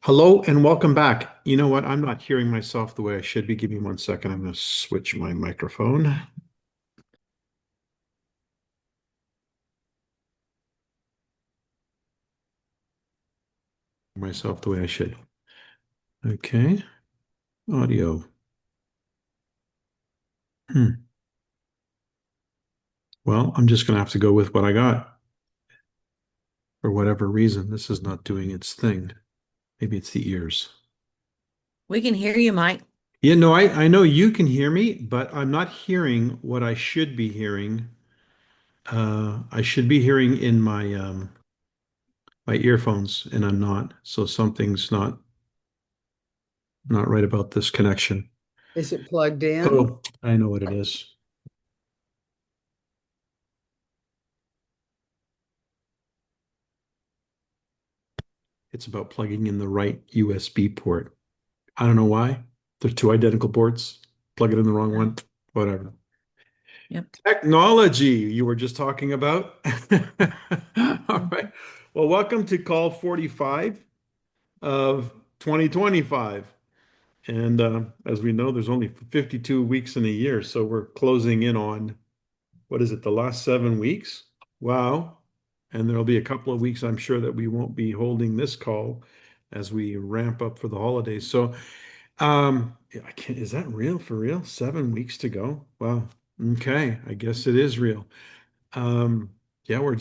Hello and welcome back. You know what? I'm not hearing myself the way I should be. Give me 1 second. I'm going to switch my microphone. Myself the way I should. Okay. Audio. Hmm. Well, I'm just going to have to go with what I got. For whatever reason, this is not doing its thing. Maybe it's the ears. We can hear you, Mike. Yeah, no, I know you can hear me, but I'm not hearing what I should be hearing. I should be hearing in my earphones, and I'm not. So something's not right about this connection. Is it plugged in? Oh, I know what it is. It's about plugging in the right USB port. I don't know why. They're two identical ports. Plug it in the wrong one. Whatever. Yep. Technology you were just talking about. All right. Well, welcome to call 45 of 2025. And as we know, there's only 52 weeks in a year. So we're closing in on, what is it, the last 7 weeks? Wow. And there'll be a couple of weeks, I'm sure, that we won't be holding this call as we ramp up for the holidays. So, yeah, I can't, is that real for real? 7 weeks to go? Wow. Okay. I guess it is real. Um, yeah, we're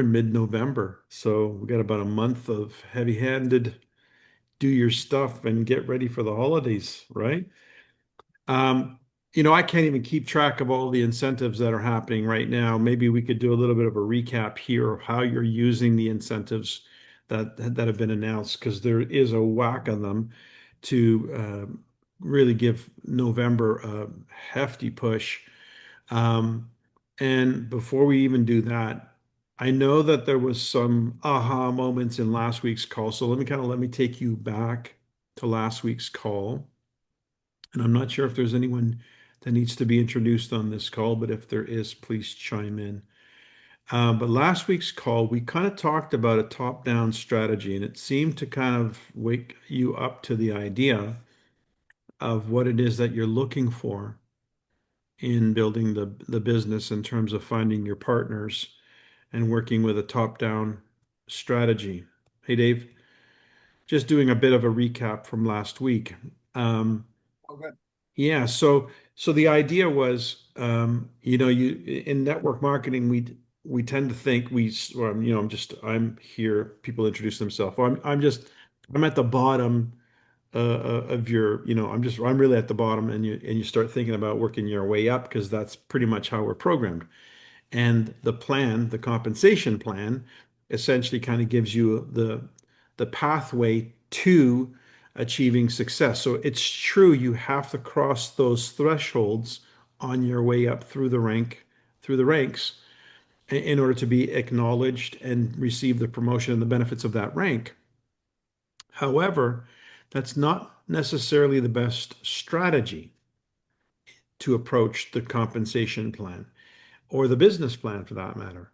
in mid-November. So we got about a month of heavy-handed do your stuff and get ready for the holidays, right? Um, I can't even keep track of all the incentives that are happening right now. Maybe we could do a little bit of a recap here of how you're using the incentives that have been announced, because there is a whack of them to really give November a hefty push. Um, and before we even do that, I know that there was some aha moments in last week's call. So let me take you back to last week's call. And I'm not sure if there's anyone that needs to be introduced on this call, but if there is, please chime in. But last week's call, we kind of talked about a top-down strategy, and it seemed to kind of wake you up to the idea of what it is that you're looking for in building the business in terms of finding your partners and working with a top-down strategy. Hey, Dave, just doing a bit of a recap from last week. Um, Okay. Yeah, so the idea was, you in network marketing, we tend to think I'm here. People introduce themselves. Well, I'm at the bottom of your, I'm really at the bottom, and you start thinking about working your way up because that's pretty much how we're programmed. And the plan, the compensation plan, essentially kind of gives you the pathway to achieving success. So it's true, you have to cross those thresholds on your way up through the ranks in order to be acknowledged and receive the promotion and the benefits of that rank. However, that's not necessarily the best strategy to approach the compensation plan or the business plan for that matter.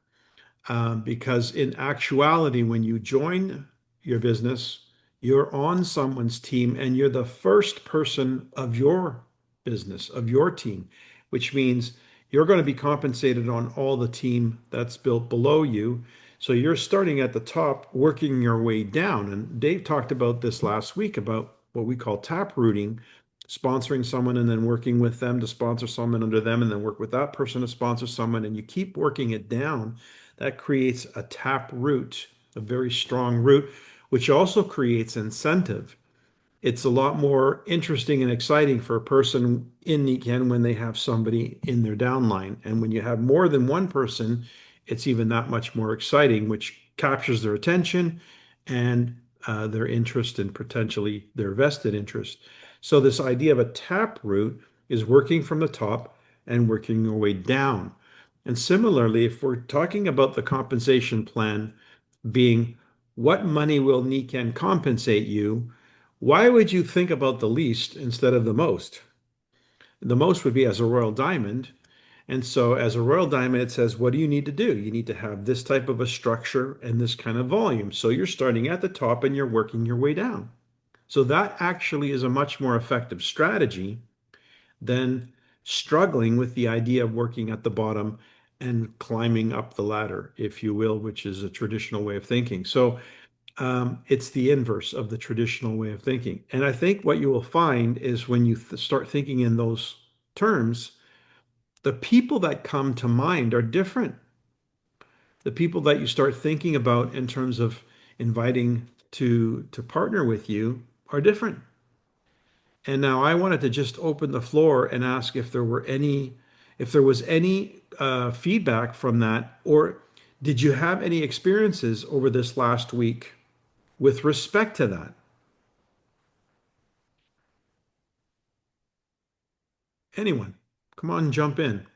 Because in actuality, when you join your business, you're on someone's team and you're the first person of your business, of your team, which means you're going to be compensated on all the team that's built below you. So you're starting at the top, working your way down. And Dave talked about this last week about what we call tap rooting, sponsoring someone and then working with them to sponsor someone under them and then work with that person to sponsor someone. And you keep working it down. That creates a tap root, a very strong root, which also creates incentive. It's a lot more interesting and exciting for a person in Nikken when they have somebody in their downline. And when you have more than one person, it's even that much more exciting, which captures their attention and their interest and potentially their vested interest. So this idea of a tap root is working from the top and working your way down. And similarly, if we're talking about the compensation plan being what money will Nikken compensate you, why would you think about the least instead of the most? The most would be as a royal diamond, And so as a Royal Diamond, it says, what do you need to do? You need to have this type of a structure and this kind of volume. So you're starting at the top and you're working your way down. So that actually is a much more effective strategy than struggling with the idea of working at the bottom and climbing up the ladder, if you will, which is a traditional way of thinking. So it's the inverse of the traditional way of thinking. And I think what you will find is when you start thinking in those terms, the people that come to mind are different. The people that you start thinking about in terms of inviting to partner with you are different. And now I wanted to just open the floor and ask if there was any feedback from that, or did you have any experiences over this last week with respect to that? Anyone? Come on, jump in.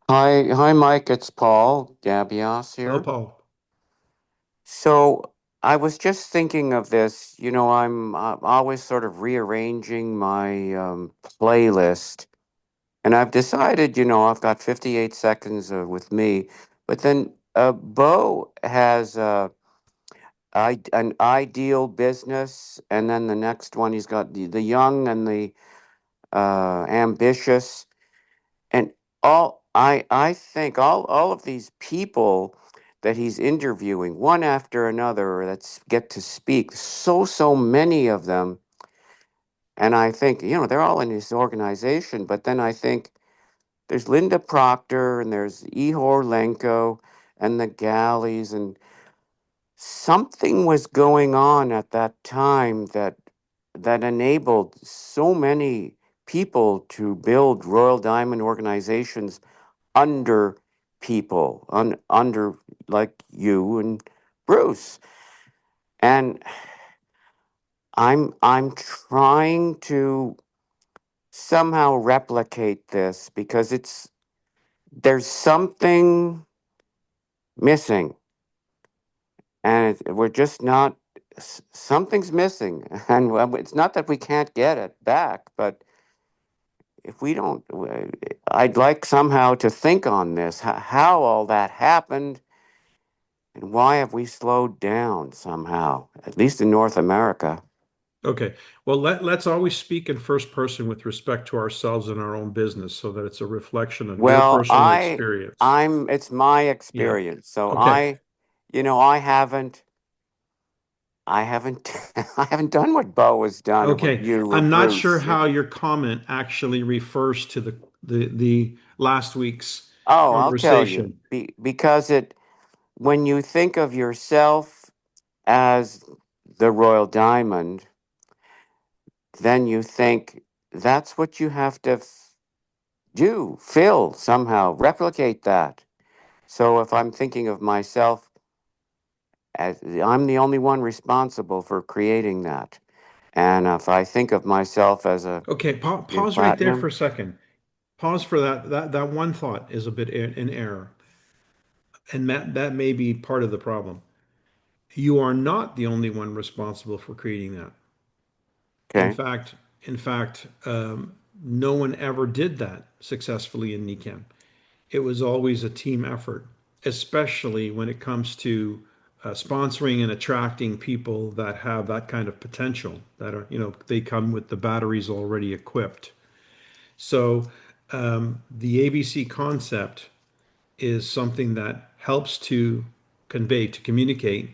Hi, Mike. It's Paul Gabios Hello, here. Paul. So I was just thinking of this. I'm always sort of rearranging my playlist, and I've decided, I've got 58 seconds with me, but then Bo has an ideal business, and then the next one he's got the young and the ambitious. And I think all of these people that he's interviewing, one after another, that's get to speak, so many of them. And I think, they're all in his organization, but then I think there's Linda Proctor and there's Ihor Lenko and the galleys, and something was going on at that time that enabled so many people to build Royal Diamond organizations under people, under like you and Bruce. And I'm trying to somehow replicate this because there's something missing, and we're just not. Something's missing, and it's not that we can't get it back, but if we don't, I'd like somehow to think on this, how all that happened. And why have we slowed down somehow, at least in North America? Okay. Well, let's always speak in first person with respect to ourselves and our own business so that it's a reflection of your Well, personal experience. it's my Yeah. experience. So Okay. I haven't, I haven't done what Bo has done or what Okay. you or I'm not sure Bruce. how your comment actually refers to the last week's Oh, I'll tell you. conversation. Because when you think of yourself as the Royal Diamond, then you think that's what you have to do, fill somehow, replicate that. So if I'm thinking of myself as I'm the only one responsible for creating that, and if I think of myself as a Okay. Pause right there for platinum, a second. Pause for that. That one thought is a bit in error, and that may be part of the problem. You are not the only one responsible for creating that. In okay, fact, in fact, no one ever did that successfully in NICAN. It was always a team effort, especially when it comes to sponsoring and attracting people that have that kind of potential, that are, they come with the batteries already equipped. So the ABC concept is something that helps to convey, to communicate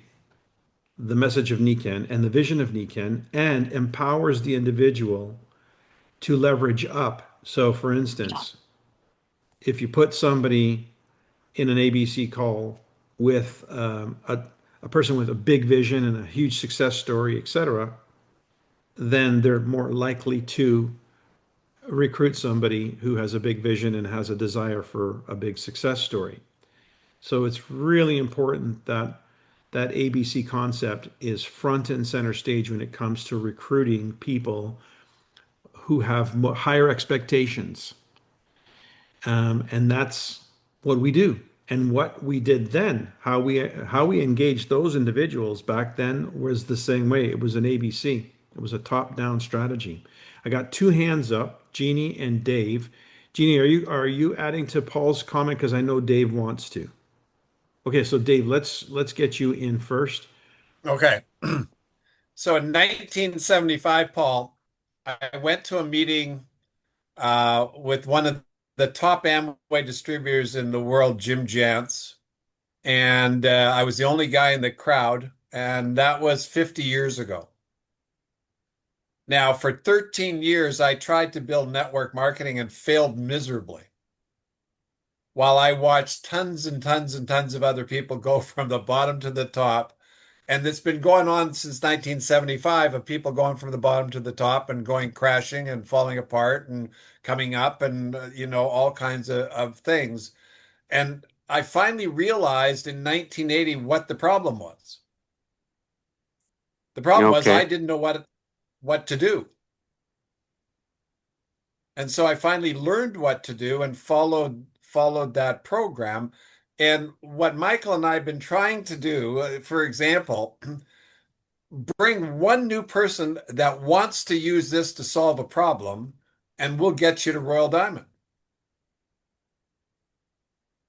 the message of NICAN and the vision of NICAN and empowers the individual to leverage up. So, for instance, if you put somebody in an ABC call with a person with a big vision and a huge success story, etc., then they're more likely to recruit somebody who has a big vision and has a desire for a big success story. So it's really important that that ABC concept is front and center stage when it comes to recruiting people who have higher expectations. And that's what we do. And what we did then, how we engaged those individuals back then was the same way. It was an ABC. It was a top-down strategy. I got two hands up, Jeannie and Dave. Jeannie, are you adding to Paul's comment? Because I know Dave wants to. Okay, so Dave, let's get you in first. Okay. So in 1975, Paul, I went to a meeting with one of the top Amway distributors in the world, Jim Jantz, and I was the only guy in the crowd, and that was 50 years ago. Now, for 13 years, I tried to build network marketing and failed miserably, while I watched tons and tons and tons of other people go from the bottom to the top. And it's been going on since 1975 of people going from the bottom to the top and going crashing and falling apart and coming up and, all kinds of things. And I finally realized in 1980 what the problem was. The problem was I Okay. didn't know what to do. And so I finally learned what to do and followed that program. And what Michael and I have been trying to do, for example, bring one new person that wants to use this to solve a problem, and we'll get you to Royal Diamond.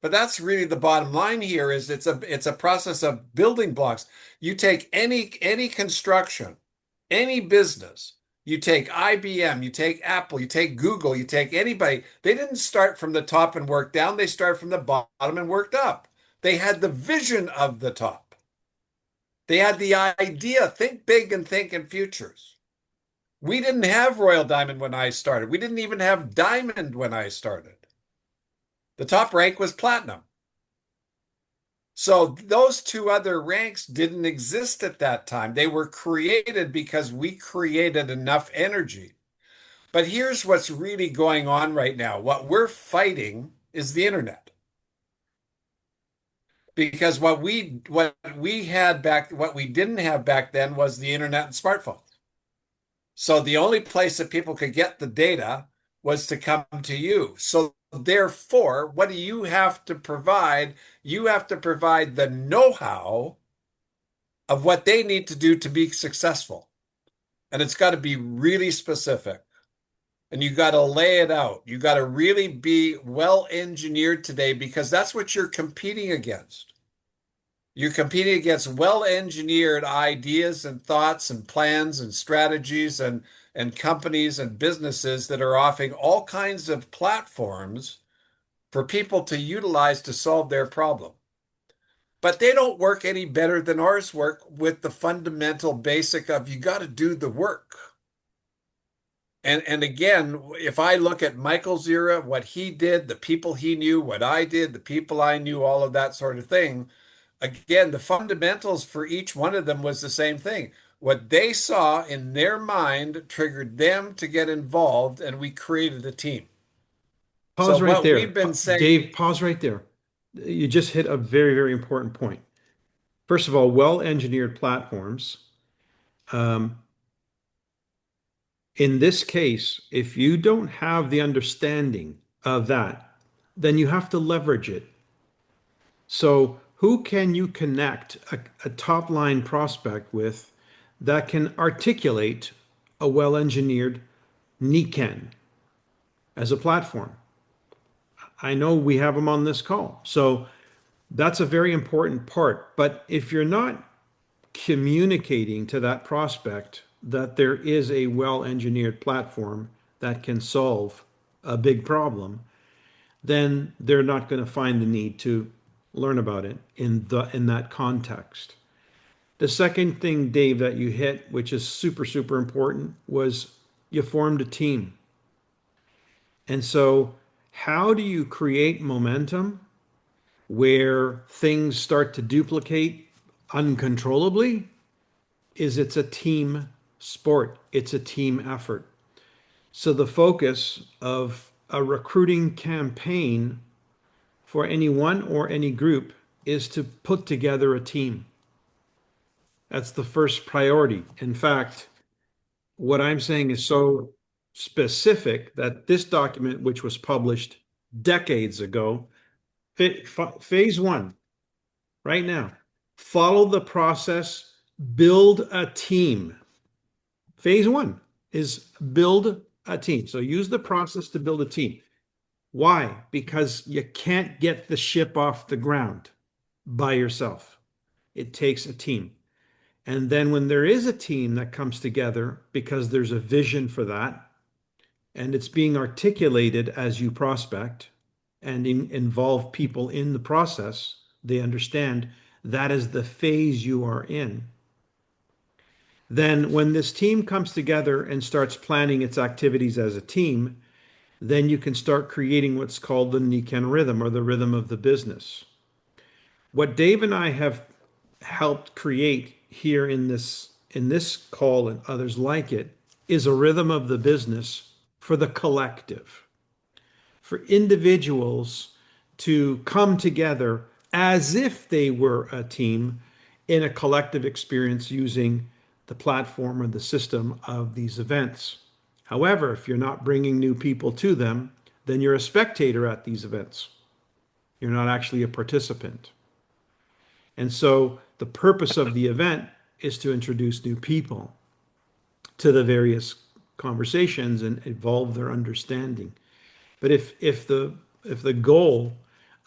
But that's really the bottom line here is it's a process of building blocks. You take any construction, any business, you take IBM, you take Apple, you take Google, you take anybody. They didn't start from the top and work down. They start from the bottom and worked up. They had the vision of the top. They had the idea, think big and think in futures. We didn't have Royal Diamond when I started. We didn't even have Diamond when I started. The top rank was Platinum. So those two other ranks didn't exist at that time. They were created because we created enough energy. But here's what's really going on right now. What we're fighting is the internet. Because what we had what we didn't have back then was the internet and smartphones. So the only place that people could get the data was to come to you. So therefore, what do you have to provide? You have to provide the know-how of what they need to do to be successful. And it's got to be really specific. And you got to lay it out. You got to really be well engineered today because that's what you're competing against. You're competing against well-engineered ideas and thoughts and plans and strategies and companies and businesses that are offering all kinds of platforms for people to utilize to solve their problem. But they don't work any better than ours work with the fundamental basic of you got to do the work. And again, if I look at Michael's era, what he did, the people he knew, what I did, the people I knew, all of that sort of thing, again, the fundamentals for each one of them was the same thing. What they saw in their mind triggered them to get involved, and we created a team. Pause So right what there. we've been saying, Dave, pause right there. You just hit a very, very important point. First of all, well-engineered platforms. In this case, if you don't have the understanding of that, then you have to leverage it. So, who can you connect a top line prospect with that can articulate a well engineered NICAN as a platform? I know we have them on this call. So, that's a very important part. But if you're not communicating to that prospect that there is a well-engineered platform that can solve a big problem, then they're not going to find the need to learn about it in that context. The second thing, Dave, that you hit, which is super, super important, was you formed a team. And so how do you create momentum where things start to duplicate uncontrollably? It's a team sport. It's a team effort. So the focus of a recruiting campaign for anyone or any group is to put together a team. That's the first priority. In fact, what I'm saying is so specific that this document, which was published decades ago, phase one, right now, follow the process, build a team. Phase one is build a team. So use the process to build a team. Why? Because you can't get the ship off the ground by yourself. It takes a team. And then when there is a team that comes together because there's a vision for that, and it's being articulated as you prospect and involve people in the process, they understand that is the phase you are in. Then, when this team comes together and starts planning its activities as a team, then you can start creating what's called the Nikken rhythm or the rhythm of the business. What Dave and I have helped create here in this call and others like it is a rhythm of the business for the collective, for individuals to come together as if they were a team in a collective experience using the platform or the system of these events. However, if you're not bringing new people to them, then you're a spectator at these events. You're not actually a participant. And so the purpose of the event is to introduce new people to the various conversations and evolve their understanding. But if the goal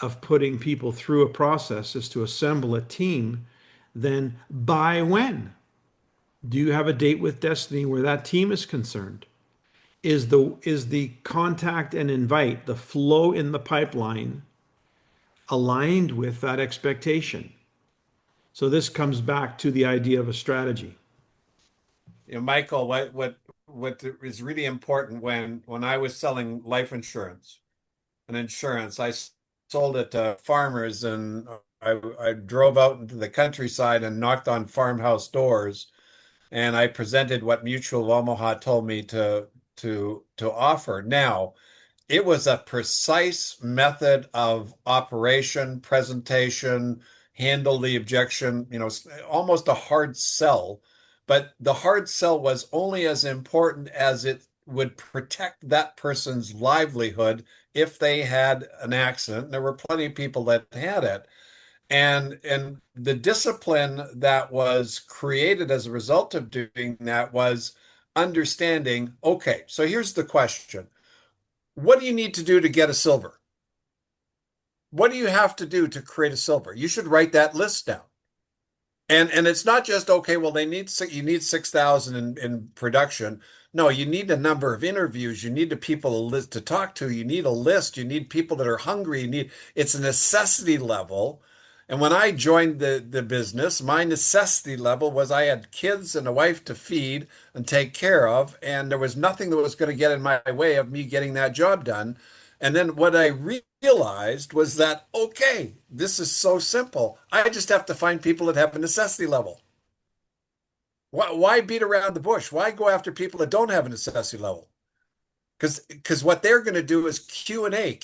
of putting people through a process is to assemble a team, then by when? Do you have a date with destiny where that team is concerned? Is the contact and invite, the flow in the pipeline aligned with that expectation? So this comes back to the idea of a strategy. Michael, what is really important when I was selling life insurance and insurance, I sold it to farmers, and I drove out into the countryside and knocked on farmhouse doors, and I presented what Mutual of Omaha told me to offer. Now, it was a precise method of operation, presentation, handle the objection, almost a hard sell. But the hard sell was only as important as it would protect that person's livelihood if they had an accident. There were plenty of people that had it. And the discipline that was created as a result of doing that was understanding, okay, so here's the question. What do you need to do to get a silver? What do you have to do to create a silver? You should write that list down. And it's not just, okay, well, you need 6,000 in production. No, you need a number of interviews. You need the people to talk to. You need a list. You need people that are hungry. It's a necessity level. And when I joined the business, my necessity level was I had kids and a wife to feed and take care of, and there was nothing that was going to get in my way of me getting that job done. And then what I realized was that, okay, this is so simple. I just have to find people that have a necessity level. Why beat around the bush? Why go after people that don't have a necessity level? Because what they're going to do is Q&A,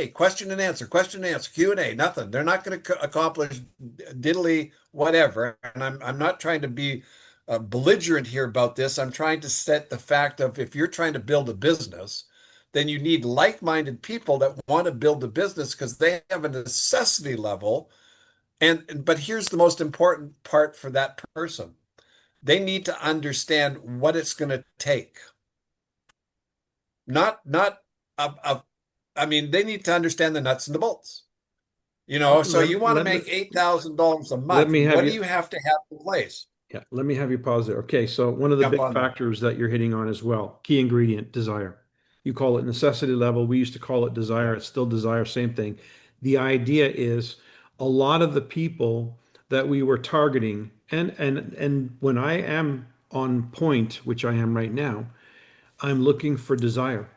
question and answer, Q&A, nothing. They're not going to accomplish diddly whatever. And I'm not trying to be belligerent here about this. I'm trying to set the fact of, if you're trying to build a business, then you need like-minded people that want to build a business because they have a necessity level. But here's the most important part for that person. They need to understand what it's going to take. Not I mean, they need to understand the nuts and the bolts. So you want to make $8,000 a Let month. me have What do you. you have to have in place? Yeah, let me have you pause there. Okay, so one of the Jump big on that. factors that you're hitting on as well, key ingredient, desire. You call it necessity level. We used to call it desire. It's still desire, same thing. The idea is a lot of the people that we were targeting, and when I am on point, which I am right now, I'm looking for desire.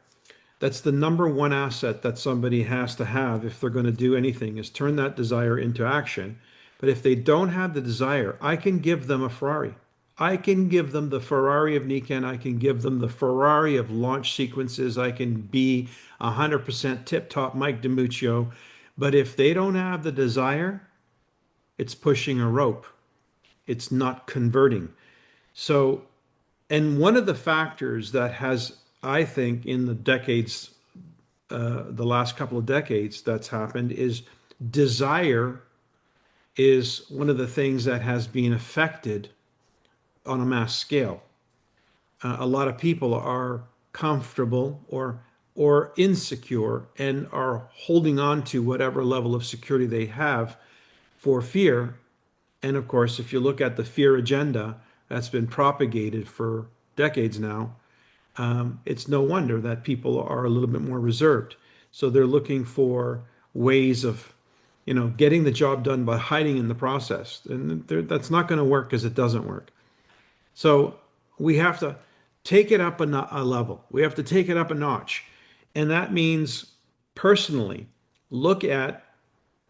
That's the number one asset that somebody has to have if they're going to do anything, is turn that desire into action. But if they don't have the desire, I can give them a Ferrari. I can give them the Ferrari of Nikken. I can give them the Ferrari of launch sequences. I can be 100% tip top Mike DiMuccio. But if they don't have the desire, it's pushing a rope. It's not converting. So, and one of the factors that has, I think, in the last couple of decades that's happened is desire is one of the things that has been affected on a mass scale. A lot of people are comfortable or or insecure and are holding on to whatever level of security they have for fear. And of course, if you look at the fear agenda that's been propagated for decades now, it's no wonder that people are a little bit more reserved. So they're looking for ways of, getting the job done by hiding in the process. And that's not going to work because it doesn't work. So we have to take it up a level. We have to take it up a notch. And that means personally look at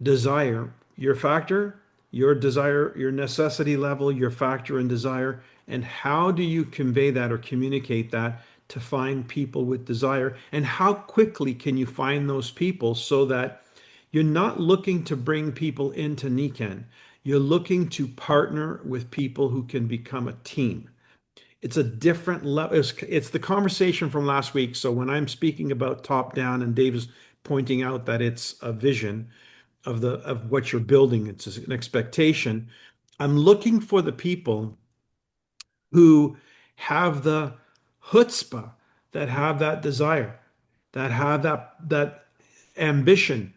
desire, your factor, your desire, your necessity level, your factor and desire, and how do you convey that or communicate that to find people with desire? And how quickly can you find those people so that you're not looking to bring people into Niken. You're looking to partner with people who can become a team. It's a different level. It's the conversation from last week. So when I'm speaking about top down and Dave is pointing out that it's a vision of what you're building, it's an expectation. I'm looking for the people who have the chutzpah, that have that desire, that have that ambition.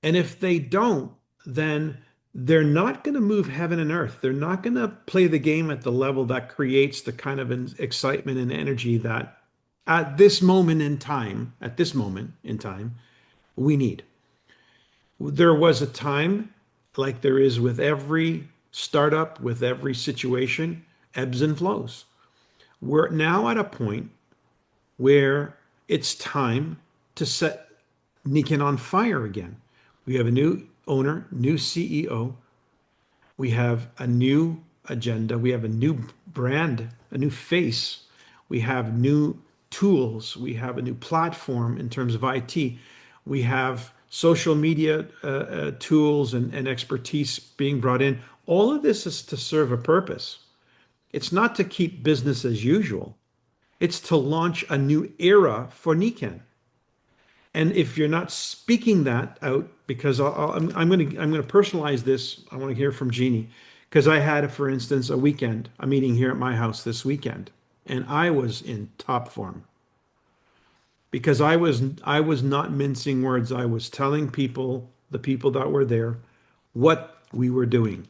And if they don't, then they're not going to move heaven and earth. They're not going to play the game at the level that creates the kind of excitement and energy that at this moment in time, we need. There was a time, like there is with every startup, with every situation, ebbs and flows. We're now at a point where it's time to set Niken on fire again. We have a new owner, new CEO. We have a new agenda. We have a new brand, a new face. We have new tools. We have a new platform in terms of IT. We have social media tools and expertise being brought in. All of this is to serve a purpose. It's not to keep business as usual. It's to launch a new era for Niken. And if you're not speaking that out, because I'm going to personalize this. I want to hear from Jeannie, because I had, for instance, a meeting here at my house this weekend, and I was in top form because I was not mincing words. I was telling people, the people that were there, what we were doing,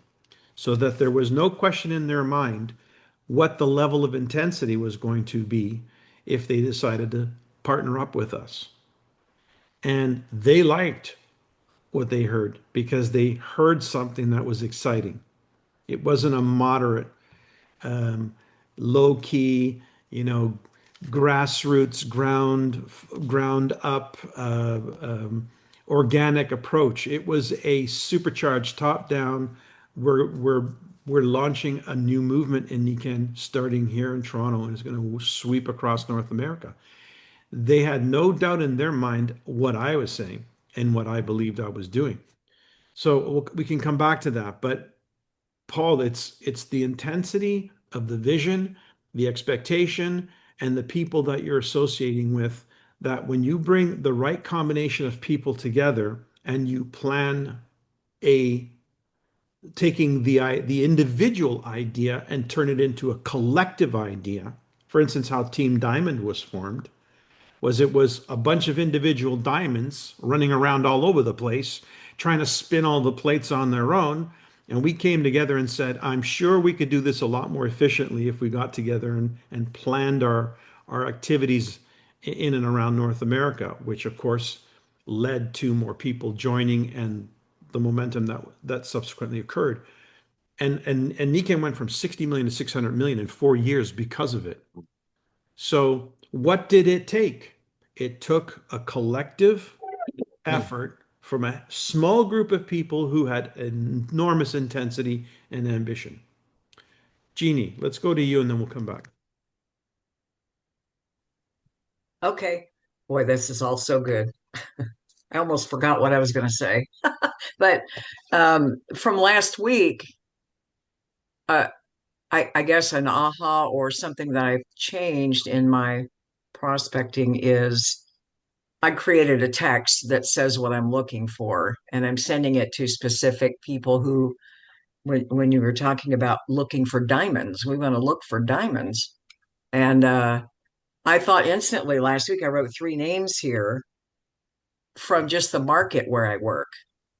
so that there was no question in their mind what the level of intensity was going to be if they decided to partner up with us. And they liked what they heard because they heard something that was exciting. It wasn't a moderate, low key, grassroots, ground up, organic approach. It was a supercharged top down. We're launching a new movement in Niken starting here in Toronto, and it's going to sweep across North America. They had no doubt in their mind what I was saying and what I believed I was doing. So we can come back to that. But Paul, it's the intensity of the vision, the expectation, and the people that you're associating with, that when you bring the right combination of people together and you plan a taking the individual idea and turn it into a collective idea. For instance, how Team Diamond was formed was it was a bunch of individual diamonds running around all over the place, trying to spin all the plates on their own. And we came together and said, I'm sure we could do this a lot more efficiently if we got together and planned our activities in and around North America, which of course led to more people joining and the momentum that subsequently occurred. And Niken went from 60 million to 600 million in 4 years because of it. So what did it take? It took a collective effort from a small group of people who had enormous intensity and ambition. Jeannie, let's go to you and then we'll come back. Okay. Boy, this is all so good. I almost forgot what I was going to say. But from last week, uh, I guess an aha or something that I've changed in my prospecting is I created a text that says what I'm looking for, and I'm sending it to specific people who, when you were talking about looking for diamonds, we want to look for diamonds. And I thought instantly last week. I wrote three names here from just the market where I work,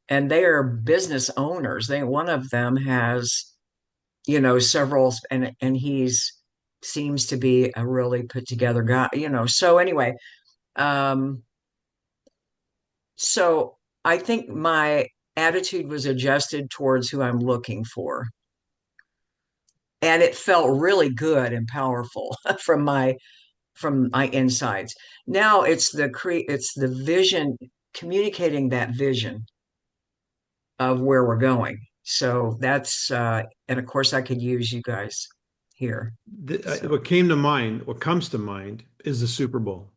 and they are business owners. One of them has, several, and he's seems to be a really put together guy, So anyway, um, so I think my attitude was adjusted towards who I'm looking for. And it felt really good and powerful from my insides. Now it's the vision, communicating that vision of where we're going. So that's and of course I could use you guys here. So What comes to mind is the Super Bowl.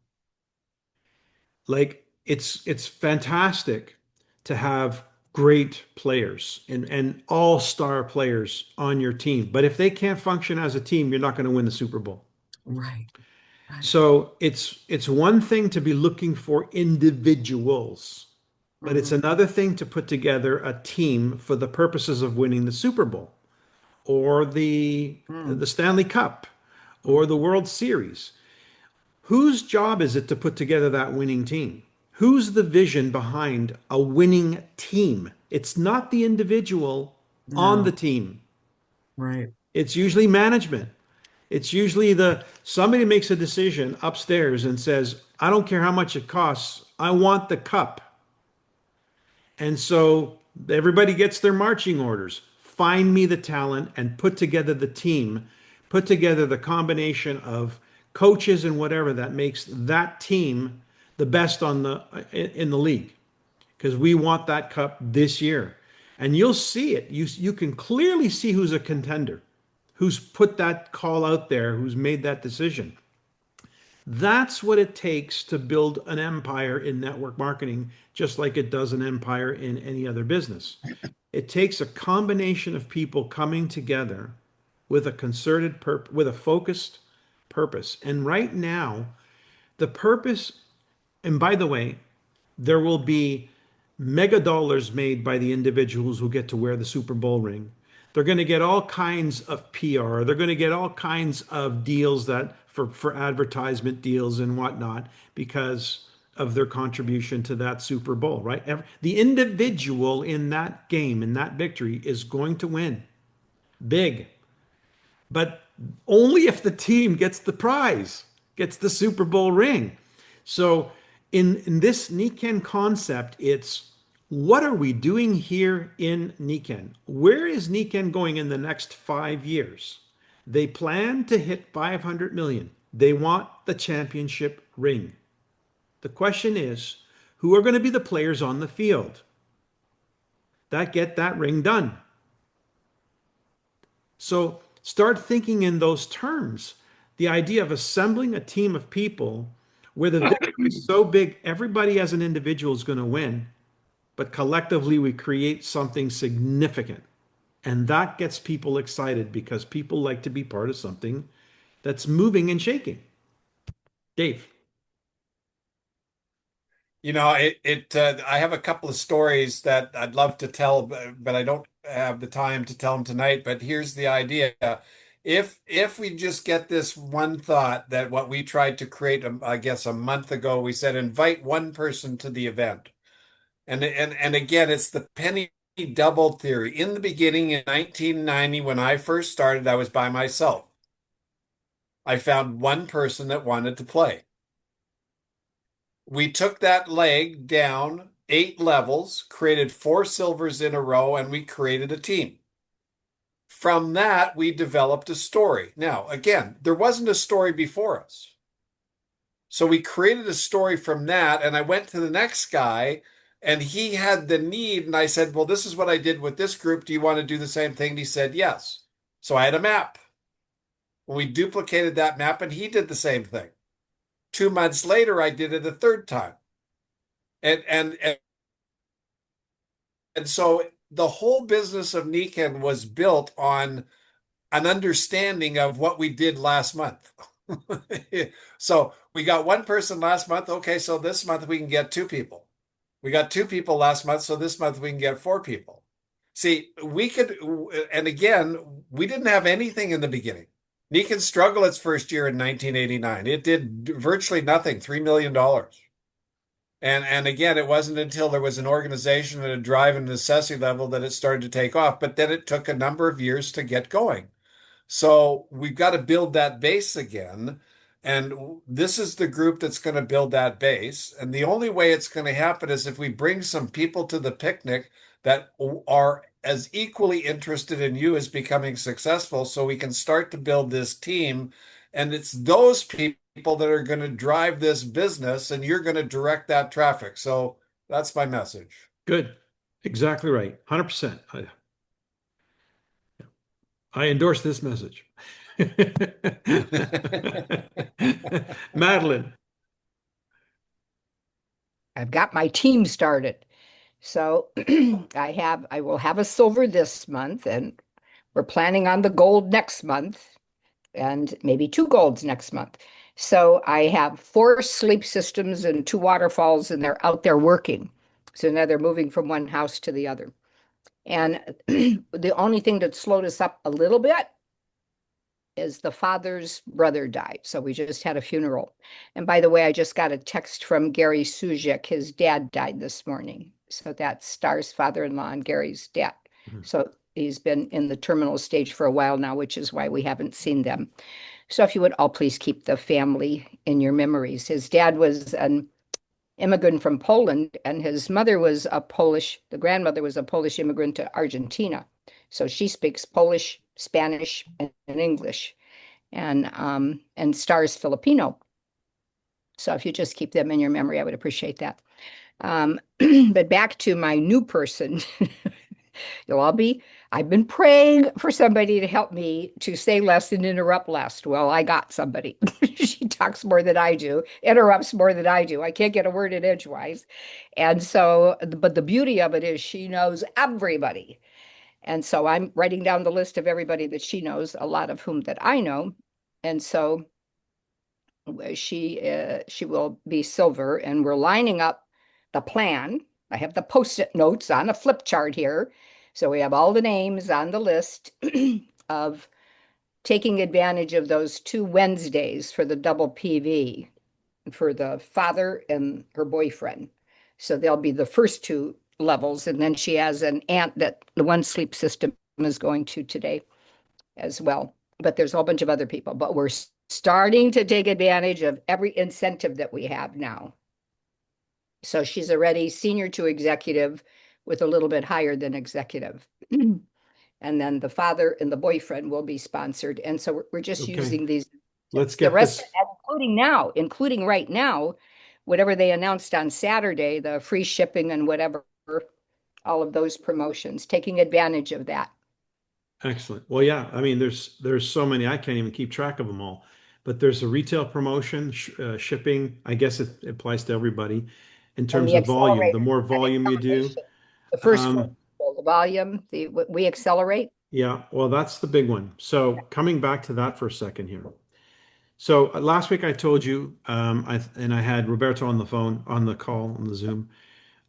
Like it's fantastic to have great players and all-star players on your team. But if they can't function as a team, you're not going to win the Super Bowl. right, right. So it's one thing to be looking for individuals, but it's Mhm. another thing to put together a team for the purposes of winning the Super Bowl or the Mm. Stanley Cup or the World Series. Whose job is it to put together that winning team? Who's the vision behind a winning team? It's not the individual on the No, team. right. It's usually management. It's usually the somebody makes a decision upstairs and says, "I don't care how much it costs. I want the cup." And so everybody gets their marching orders. Find me the talent and put together the team, put together the combination of coaches and whatever that makes that team the best in the league because we want that cup this year. And you'll see it. You can clearly see who's a contender, who's put that call out there, who's made that decision. That's what it takes to build an empire in network marketing, just like it does an empire in any other business. It takes a combination of people coming together with a with a focused purpose. And right now, the purpose, and by the way, there will be mega dollars made by the individuals who get to wear the Super Bowl ring. They're going to get all kinds of PR. They're going to get all kinds of deals that for advertisement deals and whatnot because of their contribution to that Super Bowl, right? The individual in that game, in that victory, is going to win big, but only if the team gets the prize, gets the Super Bowl ring. So in this Niken concept, it's what are we doing here in Niken? Where is Niken going in the next 5 years? They plan to hit 500 million. They want the championship ring. The question is, who are going to be the players on the field that get that ring done? So start thinking in those terms. The idea of assembling a team of people where the victory is so big, everybody as an individual is going to win, but collectively we create something significant. And that gets people excited because people like to be part of something that's moving and shaking. Dave. I have a couple of stories that I'd love to tell, but I don't have the time to tell them tonight. But here's the idea. If we just get this one thought that what we tried to create, I guess a month ago, we said invite one person to the event. And again, it's the penny double theory. In the beginning in 1990, when I first started, I was by myself. I found one person that wanted to play. We took that leg down 8 levels, created 4 silvers in a row, and we created a team. From that, we developed a story. Now, again, there wasn't a story before us. So we created a story from that, and I went to the next guy, and he had the need, and I said, well, this is what I did with this group. Do you want to do the same thing? And he said, yes. So I had a map. We duplicated that map, and he did the same thing. 2 months later, I did it a third time. And so the whole business of Niken was built on an understanding of what we did last month. So we got one person last month. Okay, so this month we can get 2 people. We got 2 people last month, so this month we can get 4 people. See, we could, and again, we didn't have anything in the beginning. Nikon struggled its first year in 1989. It did virtually nothing, $3 million. And again, it wasn't until there was an organization and a drive and necessity level that it started to take off. But then it took a number of years to get going. So we've got to build that base again. And this is the group that's going to build that base. And the only way it's going to happen is if we bring some people to the picnic that are as equally interested in you as becoming successful so we can start to build this team. And it's those people that are going to drive this business, and you're going to direct that traffic. So that's my message. Good. Exactly right. 100%. I endorse this message. Madeline. I've got my team started. So I will have a silver this month, and we're planning on the gold next month, and maybe two golds next month. So I have 4 sleep systems and 2 waterfalls, and they're out there working. So now they're moving from one house to the other. And the only thing that slowed us up a little bit is the father's brother died. So we just had a funeral. And by the way, I just got a text from Gary Sujik. His dad died this morning. So that's Star's father-in-law and Gary's dad. So he's been in the terminal stage for a while now, which is why we haven't seen them. So if you would all please keep the family in your memories. His dad was an immigrant from Poland, and his mother was the grandmother was a Polish immigrant to Argentina. So she speaks Polish, Spanish, and English, and Star's Filipino. So if you just keep them in your memory, I would appreciate that. But back to my new person. I've been praying for somebody to help me to say less and interrupt less. Well, I got somebody. She talks more than I do, interrupts more than I do. I can't get a word in edgewise. And so, but the beauty of it is she knows everybody. And so I'm writing down the list of everybody that she knows, a lot of whom that I know. And so she will be silver, and we're lining up the plan. I have the post-it notes on a flip chart here. So we have all the names on the list of taking advantage of those 2 Wednesdays for the double PV for the father and her boyfriend. So they'll be the first 2 levels. And then she has an aunt that the one sleep system is going to today as well. But there's a whole bunch of other people. But we're starting to take advantage of every incentive that we have now. So she's already senior to executive with a little bit higher than executive. And then the father and the boyfriend will be sponsored. And so we're just using these. Let's The get rest, this. including right now, whatever they announced on Saturday, the free shipping and whatever, all of those promotions, taking advantage of that. Excellent. Well, yeah, I mean, there's so many, I can't even keep track of them all. But there's a retail promotion, shipping. I guess it applies to everybody in And terms the of volume. The accelerator, more that volume you do, acceleration, the first um, the volume, we accelerate. yeah, well, that's the big one. So coming back to that for a second here. So last week I told you, I had Roberto on the phone, on the call, on the Zoom,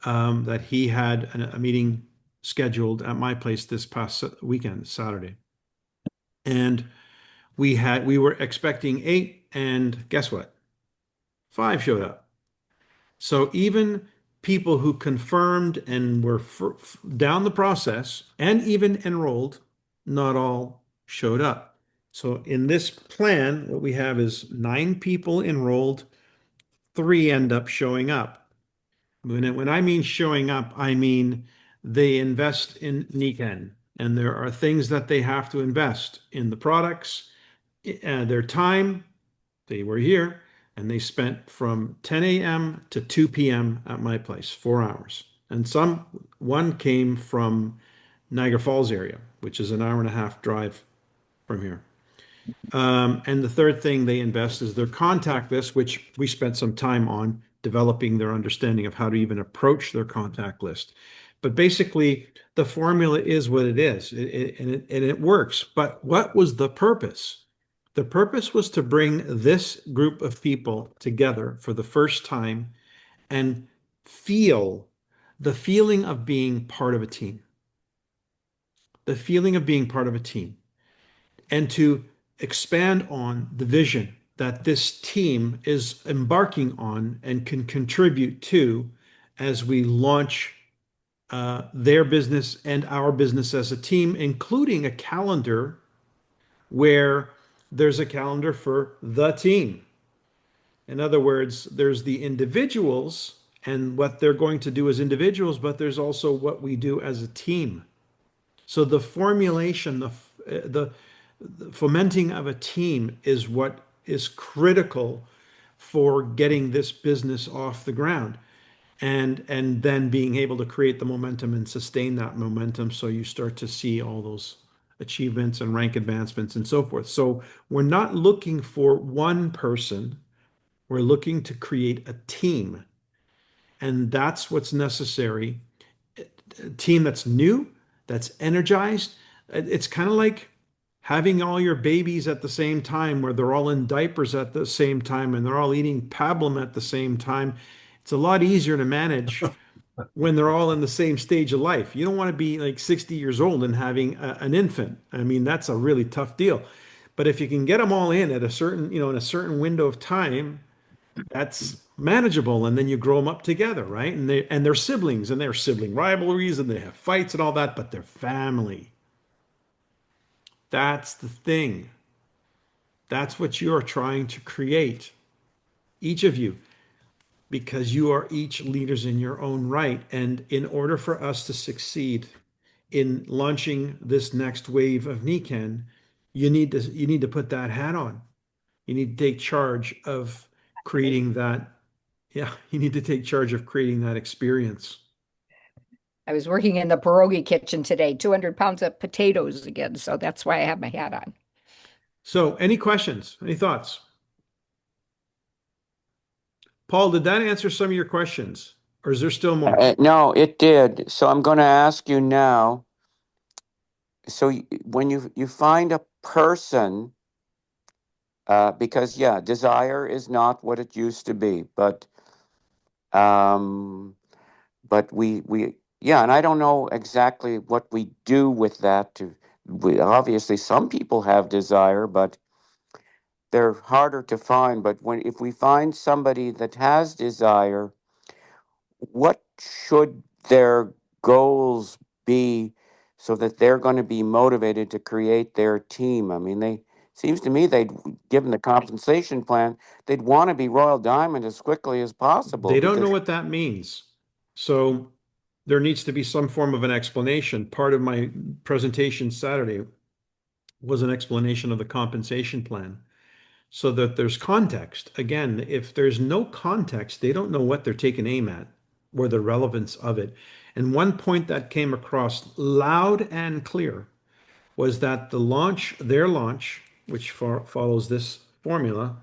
that he had a meeting scheduled at my place this past weekend, Saturday. And we were expecting 8, and guess what? 5 showed up. So even people who confirmed and were down the process and even enrolled, not all showed up. So in this plan, what we have is 9 people enrolled, 3 end up showing up. When I mean showing up, I mean they invest in Niken, and there are things that they have to invest in the products, their time. They were here, and they spent from 10 a.m. to 2 p.m. at my place, 4 hours. And one came from Niagara Falls area, which is an hour and a half drive from here. And the third thing they invest is their contact list, which we spent some time on developing their understanding of how to even approach their contact list. But basically, the formula is what it is, and it works. But what was the purpose? The purpose was to bring this group of people together for the first time and feel the feeling of being part of a team. The feeling of being part of a team. And to expand on the vision that this team is embarking on and can contribute to as we launch their business and our business as a team, including a calendar where there's a calendar for the team. In other words, there's the individuals and what they're going to do as individuals, but there's also what we do as a team. So the formulation, the fomenting of a team is what is critical for getting this business off the ground and then being able to create the momentum and sustain that momentum so you start to see all those achievements and rank advancements and so forth. So we're not looking for one person, we're looking to create a team. And that's what's necessary. A team that's new, that's energized. It's kind of like having all your babies at the same time where they're all in diapers at the same time and they're all eating pablum at the same time. It's a lot easier to manage when they're all in the same stage of life. You don't want to be like 60 years old and having an infant. I mean, that's a really tough deal. But if you can get them all in at a certain, in a certain window of time, that's manageable, and then you grow them up together, right? And they're siblings, and they're sibling rivalries, and they have fights and all that, but they're family. That's the thing. That's what you're trying to create, each of you, because you are each leaders in your own right. And in order for us to succeed in launching this next wave of Nikan, you need to put that hat on. You need to take charge of creating that. Yeah, you need to take charge of creating that experience. I was working in the pierogi kitchen today, 200 pounds of potatoes again. So that's why I have my hat on. So, any questions? Any thoughts? Paul, did that answer some of your questions? Or is there still more? No, it did. So I'm going to ask you now. So when you find a person, because yeah, desire is not what it used to be, um, but we yeah, and I don't know exactly what we do with that. Obviously, some people have desire, but they're harder to find. But if we find somebody that has desire, what should their goals be so that they're going to be motivated to create their team? I mean, seems to me they'd given the compensation plan, they'd want to be Royal Diamond as quickly as possible They don't know because what that means. So, there needs to be some form of an explanation. Part of my presentation Saturday was an explanation of the compensation plan so that there's context. Again, if there's no context, they don't know what they're taking aim at or the relevance of it. And one point that came across loud and clear was that their launch, which follows this formula,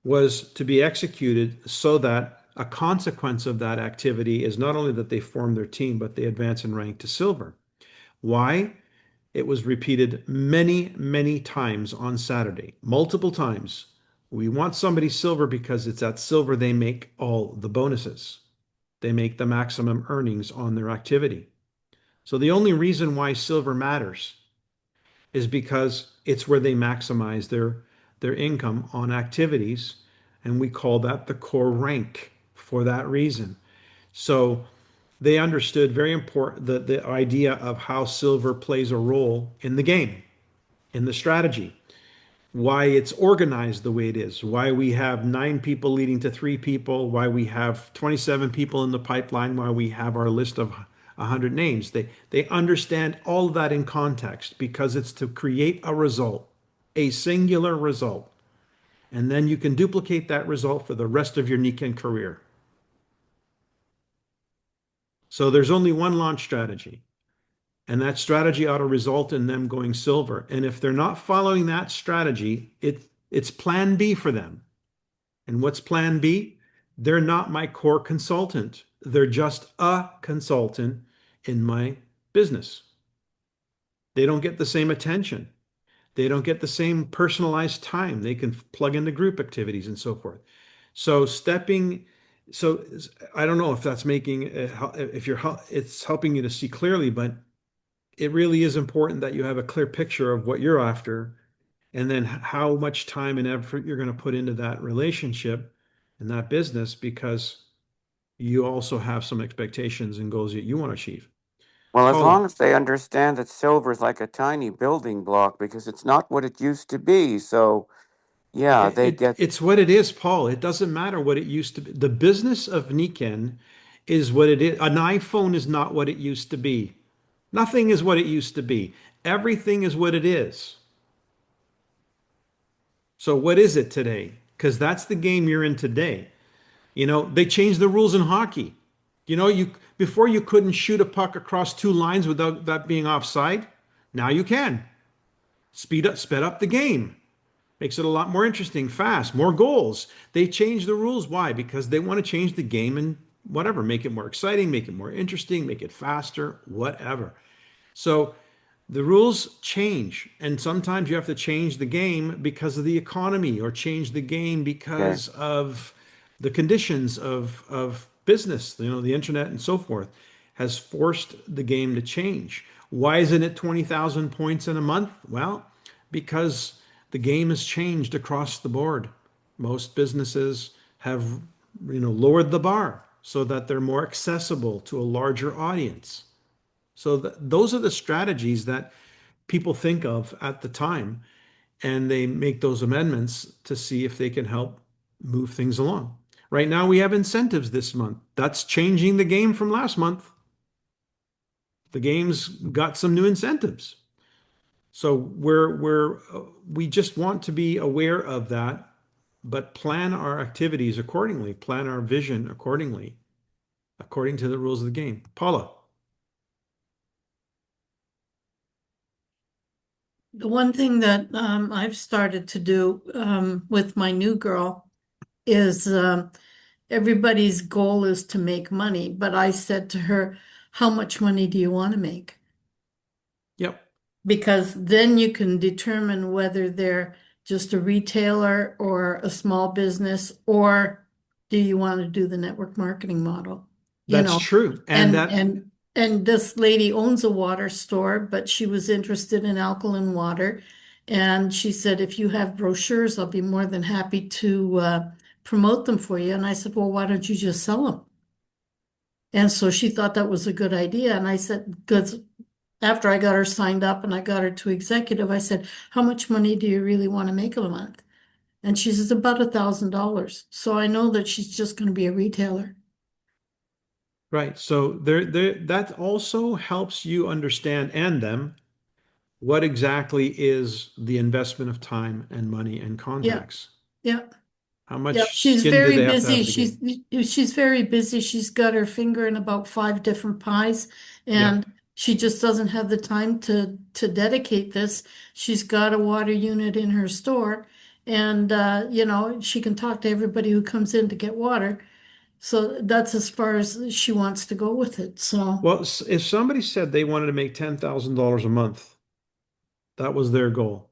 was to be executed so that a consequence of that activity is not only that they form their team, but they advance in rank to silver. Why? It was repeated many, many times on Saturday, multiple times. We want somebody silver because it's at silver they make all the bonuses. They make the maximum earnings on their activity. So the only reason why silver matters is because it's where they maximize their income on activities, and we call that the core rank for that reason. So they understood very important the idea of how silver plays a role in the game, in the strategy, why it's organized the way it is, why we have 9 people leading to 3 people, why we have 27 people in the pipeline, why we have our list of 100 names. They understand all of that in context because it's to create a result, a singular result. And then you can duplicate that result for the rest of your Nikken career. So there's only one launch strategy. And that strategy ought to result in them going silver. And if they're not following that strategy, it's plan B for them. And what's plan B? They're not my core consultant. They're just a consultant in my business. They don't get the same attention. They don't get the same personalized time. They can plug into group activities and so forth. So so I don't know if that's it's helping you to see clearly, but it really is important that you have a clear picture of what you're after and then how much time and effort you're going to put into that relationship and that business, because you also have some expectations and goals that you want to achieve. Well, as Paula, long as they understand that silver is like a tiny building block because it's not what it used to be. So, yeah, they get it's what it is, Paul. It doesn't matter what it used to be. The business of Niken is what it is. An iPhone is not what it used to be. Nothing is what it used to be. Everything is what it is. So what is it today? Because that's the game you're in today. They changed the rules in hockey. You before you couldn't shoot a puck across two lines without that being offside. Now you can. Sped up the game. Makes it a lot more interesting, fast, more goals. They changed the rules. Why? Because they want to change the game and whatever, make it more exciting, make it more interesting, make it faster, whatever. So the rules change, and sometimes you have to change the game because of the economy, or change the game okay. because of the conditions of business. The internet and so forth has forced the game to change. Why isn't it 20,000 points in a month? Well, because the game has changed across the board. Most businesses have, lowered the bar so that they're more accessible to a larger audience. So those are the strategies that people think of at the time, and they make those amendments to see if they can help move things along. Right now, we have incentives this month. That's changing the game from last month. The game's got some new incentives. So we just want to be aware of that, but plan our activities accordingly, plan our vision accordingly, according to the rules of the game. Paula. The one thing that I've started to do with my new girl is everybody's goal is to make money, but I said to her, how much money do you want to make? Yep. Because then you can determine whether they're just a retailer or a small business, or do you want to do the network marketing model? You That's know, true. And and that and and this lady owns a water store, but she was interested in alkaline water. And she said, if you have brochures, I'll be more than happy to promote them for you. And I said, well, why don't you just sell them? And so she thought that was a good idea. And I said, because after I got her signed up and I got her to executive, I said, how much money do you really want to make a month? And she says, about $1,000. So I know that she's just going to be a retailer. Right. So that also helps you understand, and them, what exactly is the investment of time and money and Yeah, contacts. yeah. How Yeah, much she's skin do very they have to have busy. in the game? She's very busy. She's got her finger in about 5 different pies, Yep. and she just doesn't have the time to dedicate this. She's got a water unit in her store, and she can talk to everybody who comes in to get water. So that's as far as she wants to go with it. So Well, if somebody said they wanted to make $10,000 a month, that was their goal.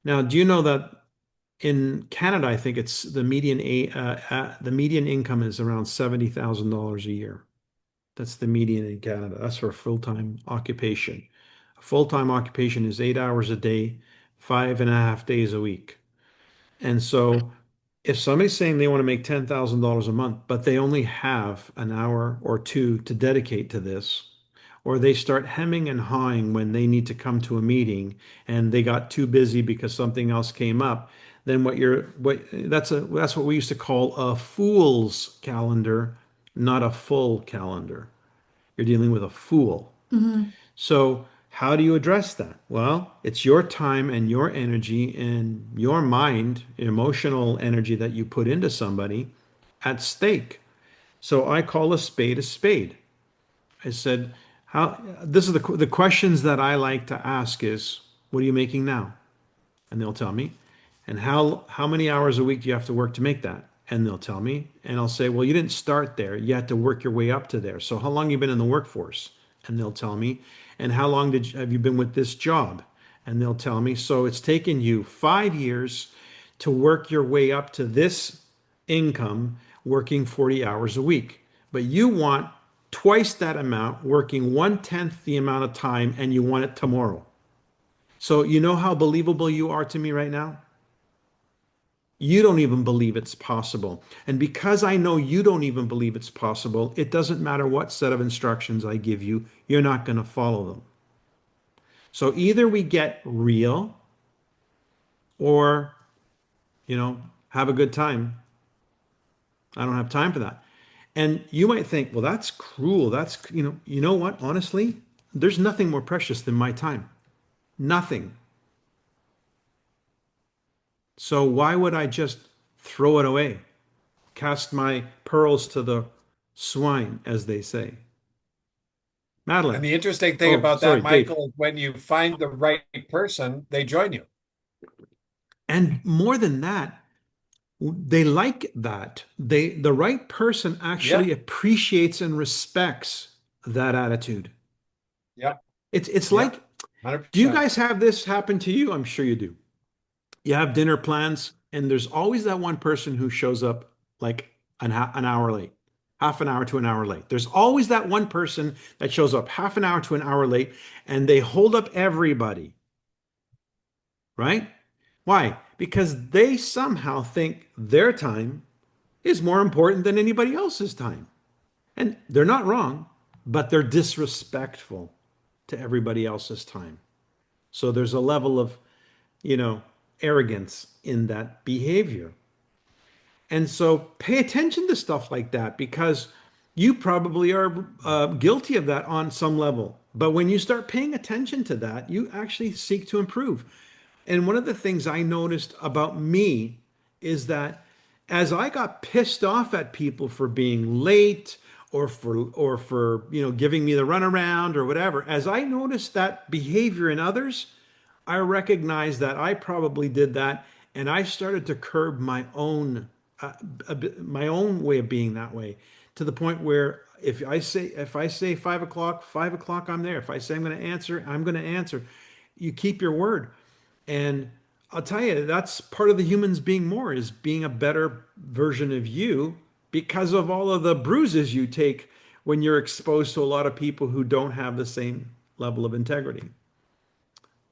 Now, do you know that in Canada, I think it's the median income is around $70,000 a year. That's the median in Canada. That's for a full-time occupation. A full-time occupation is 8 hours a day, 5.5 days a week. And so if somebody's saying they want to make $10,000 a month, but they only have an hour or two to dedicate to this, or they start hemming and hawing when they need to come to a meeting and they got too busy because something else came up, then that's what we used to call a fool's calendar, not a full calendar. You're dealing with a fool. mhm. So, how do you address that? Well, it's your time and your energy and your mind, emotional energy that you put into somebody at stake. So, I call a spade a spade. I said, how this is the questions that I like to ask is, what are you making now? And they'll tell me. And how many hours a week do you have to work to make that? And they'll tell me. And I'll say, well, you didn't start there. You had to work your way up to there. So how long have you been in the workforce? And they'll tell me. And how long have you been with this job? And they'll tell me. So it's taken you 5 years to work your way up to this income, working 40 hours a week. But you want twice that amount, working 1/10 the amount of time, and you want it tomorrow. So you know how believable you are to me right now? You don't even believe it's possible. And because I know you don't even believe it's possible, it doesn't matter what set of instructions I give you, you're not going to follow them. So either we get real or, have a good time. I don't have time for that. And you might think, well, that's cruel. You know what? Honestly, there's nothing more precious than my time. Nothing. So why would I just throw it away? Cast my pearls to the swine, as they say. And Madeline. the interesting thing Oh, about sorry, that, Dave. Michael, is when you find the right person, they join you. And more than that, they like that. The right person Yeah, actually appreciates and respects that attitude. yeah, It's yeah, like, do you 100%. guys have this happen to you? I'm sure you do. You have dinner plans, and there's always that one person who shows up like an hour late, half an hour to an hour late. There's always that one person that shows up half an hour to an hour late, and they hold up everybody, right? Why? Because they somehow think their time is more important than anybody else's time. And they're not wrong, but they're disrespectful to everybody else's time. So there's a level of, you know, arrogance in that behavior. And so pay attention to stuff like that because you probably are guilty of that on some level. But when you start paying attention to that, you actually seek to improve. And one of the things I noticed about me is that as I got pissed off at people for being late or for giving me the runaround or whatever, as I noticed that behavior in others, I recognized that I probably did that, and I started to curb uh, my own way of being that way to the point where if I say 5 o'clock, 5 o'clock, I'm there. If I say I'm going to answer, I'm going to answer. You keep your word, and I'll tell you that's part of the humans being more is being a better version of you because of all of the bruises you take when you're exposed to a lot of people who don't have the same level of integrity.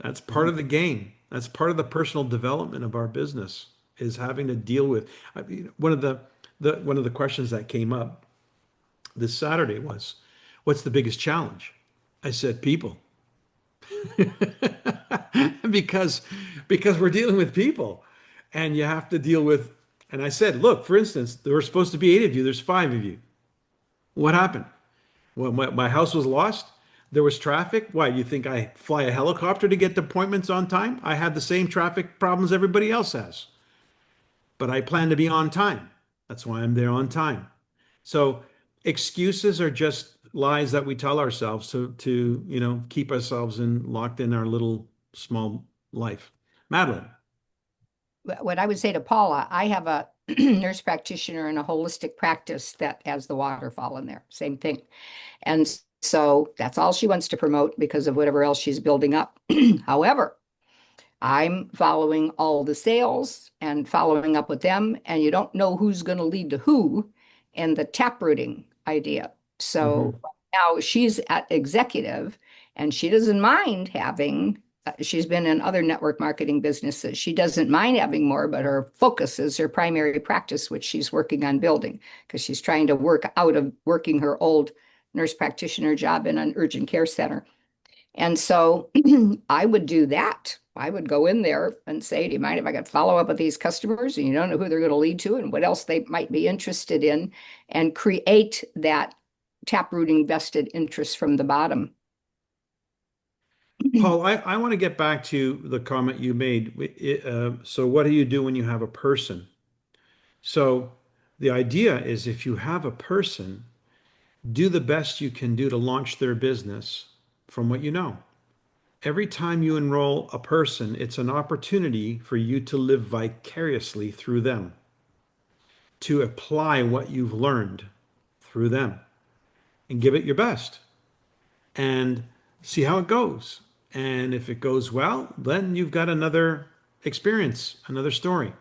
That's part of the game. That's part of the personal development of our business is having to deal with. I mean, one of the questions that came up this Saturday was, "What's the biggest challenge?" I said, "People," because because we're dealing with people, and you have to deal with. And I said, "Look, for instance, there were supposed to be 8 of you. There's 5 of you. What happened? Well, my house was lost. There was traffic. Why, you think I fly a helicopter to get to appointments on time? I had the same traffic problems everybody else has, but I plan to be on time. That's why I'm there on time. So excuses are just lies that we tell ourselves to keep ourselves locked in our little small life. Madeline. What I would say to Paula, I have a nurse practitioner in a holistic practice that has the waterfall in there. Same thing. And so that's all she wants to promote because of whatever else she's building up. However, I'm following all the sales and following up with them, and you don't know who's going to lead to who in the taprooting idea. Mhm. So now she's at executive, and she doesn't mind having. She's been in other network marketing businesses. She doesn't mind having more, but her focus is her primary practice, which she's working on building because she's trying to work out of working her old nurse practitioner job in an urgent care center. And so I would do that. I would go in there and say, do you mind if I could follow up with these customers? And you don't know who they're going to lead to and what else they might be interested in, and create that taprooting vested interest from the bottom. Paul, I want to get back to the comment you made. So what do you do when you have a person? So the idea is if you have a person, do the best you can do to launch their business from what you know. Every time you enroll a person, it's an opportunity for you to live vicariously through them, to apply what you've learned through them and give it your best and see how it goes. And if it goes well, then you've got another experience, another story.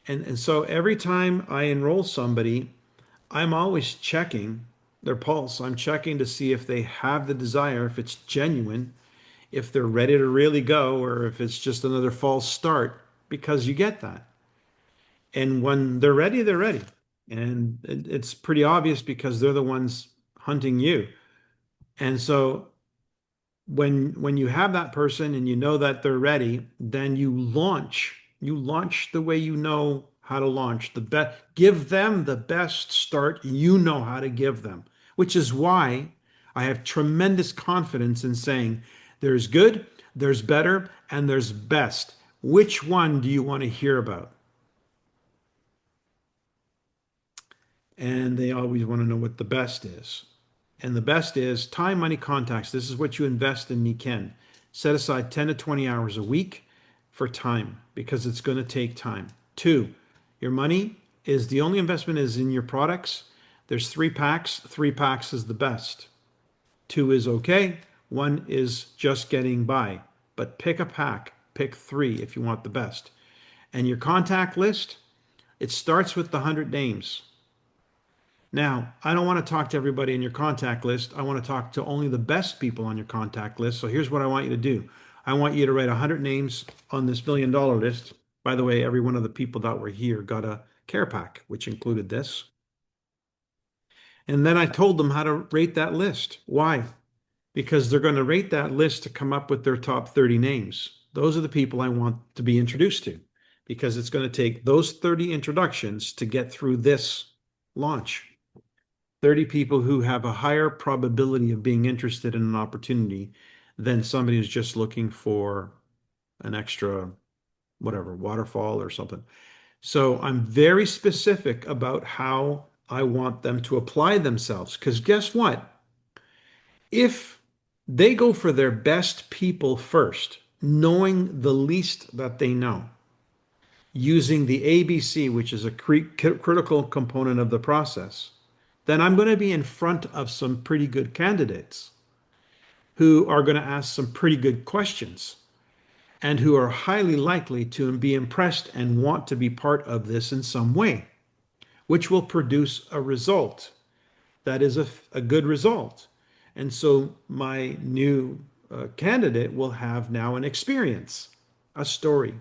And so every time I enroll somebody, I'm always checking their pulse. I'm checking to see if they have the desire, if it's genuine. if they're ready to really go or if it's just another false start, because you get that. And when they're ready, they're ready. And it's pretty obvious because they're the ones hunting you. And so when you have that person and you know that they're ready, then you launch. You launch the way you know how to launch. The best, give them the best start you know how to give them, which is why I have tremendous confidence in saying there's good, there's better, and there's best. Which one do you want to hear about? And they always want to know what the best is. And the best is time, money, contacts. This is what you invest in me, Ken. Set aside 10 to 20 hours a week for time because it's going to take time. Two, your money is the only investment is in your products. There's three packs. Three packs is the best. Two is okay. One is just getting by. But pick a pack. Pick three if you want the best. And your contact list, it starts with the 100 names. Now, I don't want to talk to everybody in your contact list. I want to talk to only the best people on your contact list. So here's what I want you to do. I want you to write 100 names on this $1 million list. By the way, every one of the people that were here got a care pack, which included this. And then I told them how to rate that list. Why? Because they're going to rate that list to come up with their top 30 names. Those are the people I want to be introduced to because it's going to take those 30 introductions to get through this launch. 30 people who have a higher probability of being interested in an opportunity than somebody who's just looking for an extra, whatever, waterfall or something. So I'm very specific about how I want them to apply themselves. Because guess what? If they go for their best people first, knowing the least that they know, using the ABC, which is a critical component of the process, then I'm going to be in front of some pretty good candidates who are going to ask some pretty good questions and who are highly likely to be impressed and want to be part of this in some way, which will produce a result that is a good result. And so my new candidate will have now an experience, a story.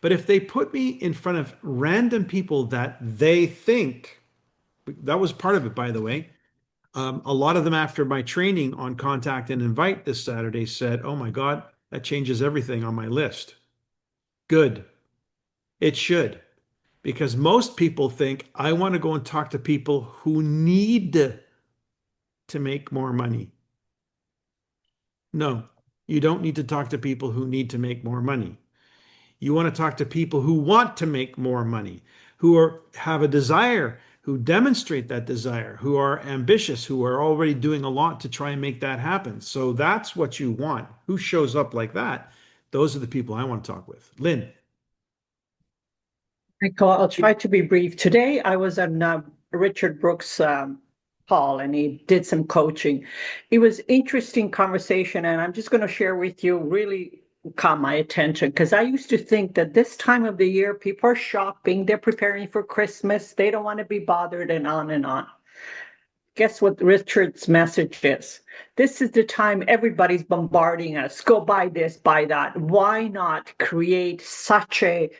But if they put me in front of random people that they think, that was part of it, by the way. A lot of them after my training on contact and invite this Saturday said, oh my God, that changes everything on my list. Good. It should. Because most people think I want to go and talk to people who need to make more money. No, you don't need to talk to people who need to make more money. You want to talk to people who want to make more money, have a desire, who demonstrate that desire, who are ambitious, who are already doing a lot to try and make that happen. So that's what you want. Who shows up like that? Those are the people I want to talk with. Lynn. Michael, I'll try to be brief. Today, I was on Richard Brooks' call, and he did some coaching. It was interesting conversation, and I'm just going to share with you. Really caught my attention because I used to think that this time of the year, people are shopping, they're preparing for Christmas, they don't want to be bothered, and on and on. Guess what Richard's message is? This is the time everybody's bombarding us. Go buy this, buy that. Why not create such a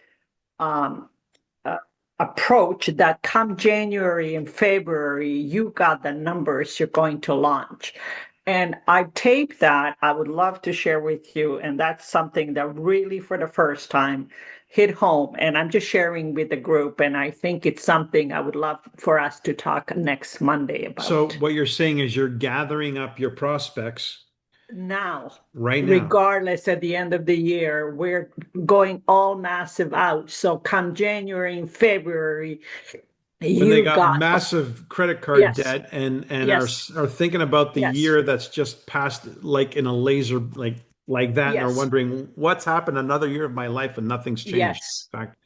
approach that come January and February, you got the numbers you're going to launch. And I taped that. I would love to share with you. And that's something that really, for the first time, hit home. And I'm just sharing with the group. And I think it's something I would love for us to talk next Monday about. So what you're saying is you're gathering up your prospects now, right now. Regardless, at the end of the year, we're going all massive out. So come January and February, when they got massive credit card Yes. debt and Yes. are thinking about the Yes. year that's just passed like in a laser like that and are Yes. wondering what's happened another year of my life and nothing's changed. Yes. In fact,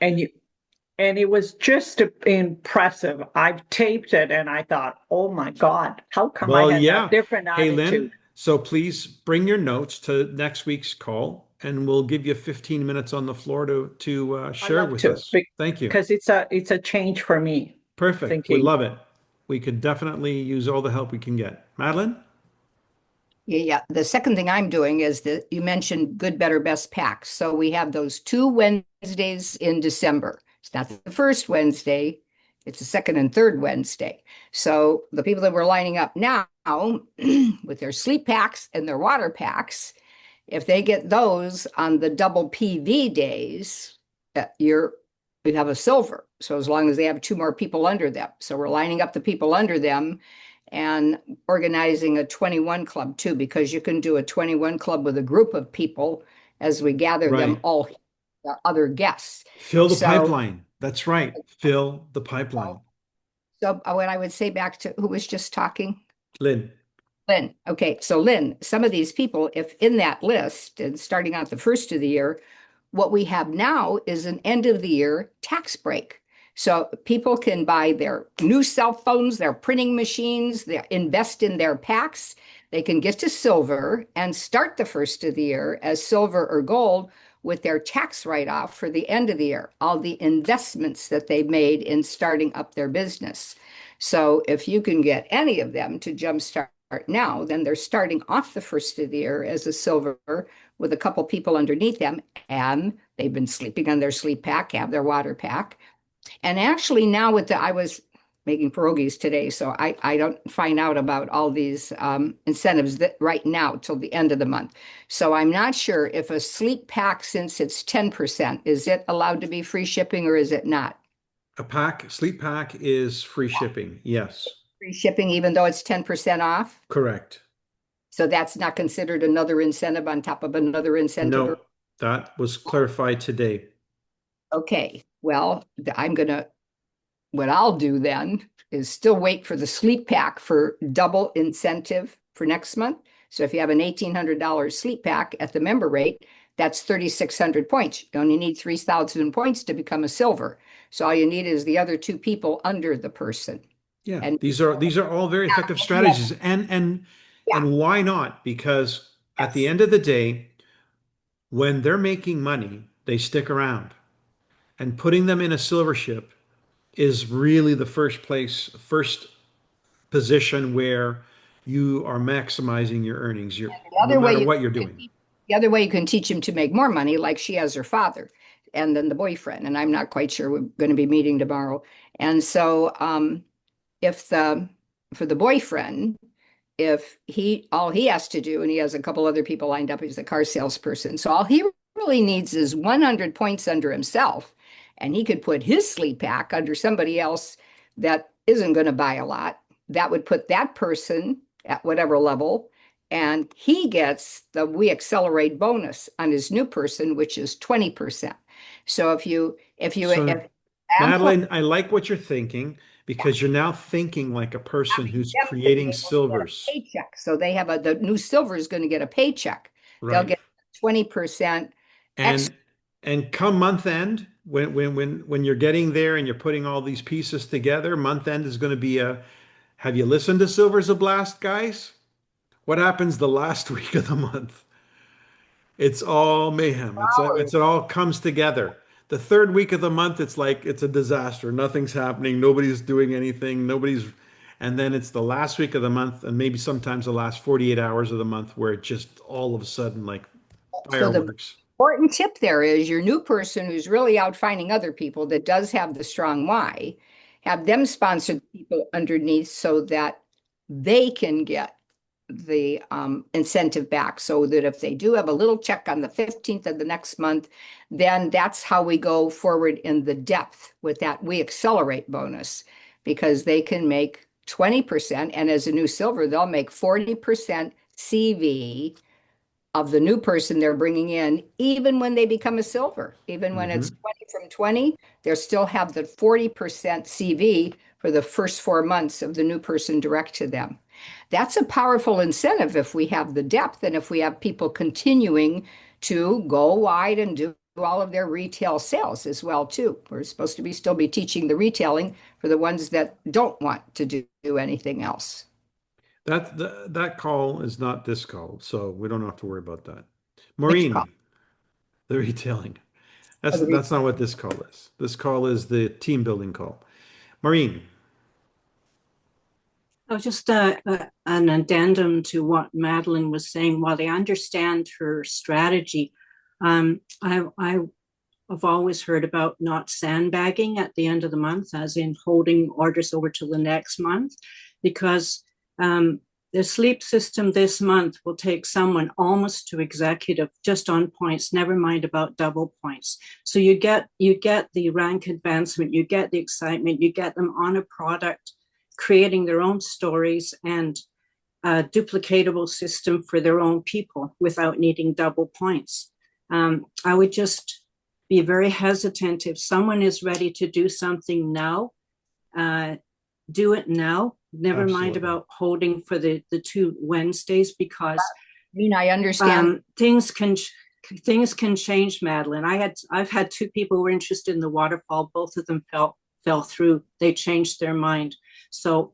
And it was just impressive. I've taped it and I thought, oh my God, how come well, I had yeah. a different Hey, attitude? Lynn, so please bring your notes to next week's call and we'll give you 15 minutes on the floor to share love with to, us. Thank you. Because it's a change for me. Perfect. We love it. We could definitely use all the help we can get. Madeline? Yeah. The second thing I'm doing is that you mentioned good, better, best packs. So we have those 2 Wednesdays in December. It's not the first Wednesday, it's the second and third Wednesday. So the people that were lining up now with their sleep packs and their water packs, if they get those on the double PV days, you have a silver. So as long as they have two more people under them. So we're lining up the people under them and organizing a 21 club too, because you can do a 21 club with a group of people as we gather them Right. all, other guests. Fill the So, pipeline. That's right. Fill the pipeline. so what I would say back to who was just talking, Lynn. Lynn. Okay, so Lynn, some of these people, if in that list and starting out the first of the year, what we have now is an end of the year tax break. So people can buy their new cell phones, their printing machines, they invest in their packs. They can get to silver and start the first of the year as silver or gold with their tax write-off for the end of the year, all the investments that they made in starting up their business. So if you can get any of them to jumpstart now, then they're starting off the first of the year as a silver with a couple people underneath them, and they've been sleeping on their sleep pack, have their water pack. And actually now I was making pierogies today, so I don't find out about all these incentives that right now till the end of the month. So I'm not sure if a sleep pack, since it's 10%, is it allowed to be free shipping or is it not? Sleep pack is free shipping. Yes, Free shipping, even though it's 10% off? correct. So that's not considered another incentive on top of another incentive? No, that was clarified today. Okay, well, what I'll do then is still wait for the sleep pack for double incentive for next month. So if you have an $1,800 sleep pack at the member rate, that's 3,600 points. You only need 3,000 points to become a silver. So all you need is the other two people under the person. Yeah, And these are all very effective strategies. And yeah, why not? Because at the end of the day, when they're making money, they stick around. And putting them in a silver ship is really the first position where you are maximizing your earnings, the no other way matter you what you're doing. the other way you can teach him to make more money, like she has her father and then the boyfriend. And I'm not quite sure we're going to be meeting tomorrow. And so if the for the boyfriend, if all he has to do, and he has a couple other people lined up, he's a car salesperson. So all he really needs is 100 points under himself. And he could put his sleep pack under somebody else that isn't going to buy a lot. That would put that person at whatever level. And he gets the We Accelerate bonus on his new person, which is 20%. So So, if Madeline, I like what you're thinking because you're now thinking like a person who's them to be creating able to get a silvers, paycheck. So they have the new silver is going to get a paycheck. They'll right? get 20% And extra. come month end, when you're getting there and you're putting all these pieces together, month end is going to be a, have you listened to Silver's a Blast, guys? What happens the last week of the month? It's all mayhem. It all comes together. The third week of the month, it's like it's a disaster. Nothing's happening. Nobody's doing anything. And then it's the last week of the month, and maybe sometimes the last 48 hours of the month, where it just all of a sudden like So the fireworks. important tip there is your new person who's really out finding other people that does have the strong why, have them sponsor the people underneath so that they can get the incentive back. So that if they do have a little check on the 15th of the next month, then that's how we go forward in the depth with that We Accelerate bonus, because they can make 20%. And as a new silver, they'll make 40% CV of the new person they're bringing in, even when they become a silver, even when it's Mhm. 20 from 20, they'll still have the 40% CV for the first 4 months of the new person direct to them. That's a powerful incentive if we have the depth and if we have people continuing to go wide and do all of their retail sales as well too. We're supposed to still be teaching the retailing for the ones that don't want to do anything else. That call is not this call, so we don't have to worry about that. Which call? Maureen, the retailing. Oh, the That's not what this call is. This call is the team building call. Maureen, Oh, just an addendum to what Madeline was saying. While I understand her strategy, I've always heard about not sandbagging at the end of the month, as in holding orders over to the next month, because the sleep system this month will take someone almost to executive just on points, never mind about double points. So you get the rank advancement, you get the excitement, you get them on a product, creating their own stories and a duplicatable system for their own people without needing double points. I would just be very hesitant if someone is ready to do something now. Do it now. Never mind Absolutely. about holding for the 2 Wednesdays, because I understand. things can change, Madeline. I've had 2 people who were interested in the waterfall. Both of them fell through. They changed their mind. So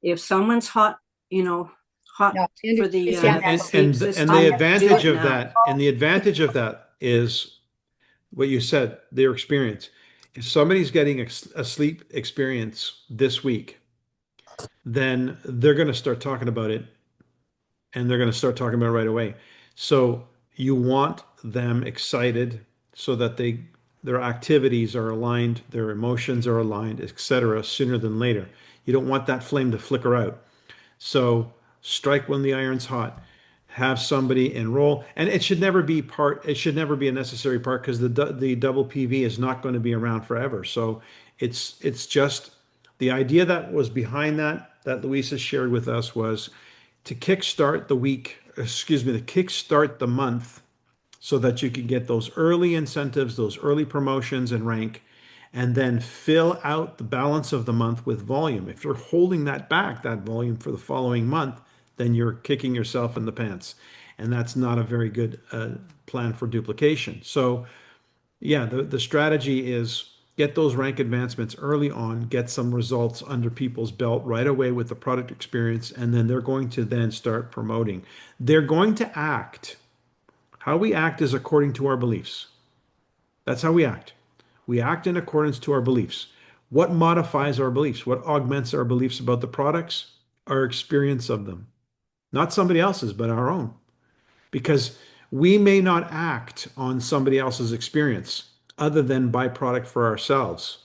if someone's hot, hot No, I for the understand that. sleep And system, the do advantage it of now. that, and the advantage of that is what you said, their experience. If somebody's getting a sleep experience this week, then they're going to start talking about it, and they're going to start talking about it right away. So you want them excited so that their activities are aligned, their emotions are aligned, etc., sooner than later. You don't want that flame to flicker out. So strike when the iron's hot. Have somebody enroll, and it should never be part. It should never be a necessary part because the double PV is not going to be around forever. So it's just the idea that was behind that Louisa shared with us was to kickstart the week. Excuse me, to kickstart the month so that you can get those early incentives, those early promotions and rank, and then fill out the balance of the month with volume. If you're holding that back, that volume for the following month, then you're kicking yourself in the pants. And that's not a very good plan for duplication. So, yeah, the strategy is get those rank advancements early on, get some results under people's belt right away with the product experience, and then they're going to then start promoting. They're going to act. How we act is according to our beliefs. That's how we act. We act in accordance to our beliefs. What modifies our beliefs? What augments our beliefs about the products? Our experience of them. Not somebody else's, but our own. Because we may not act on somebody else's experience other than byproduct for ourselves.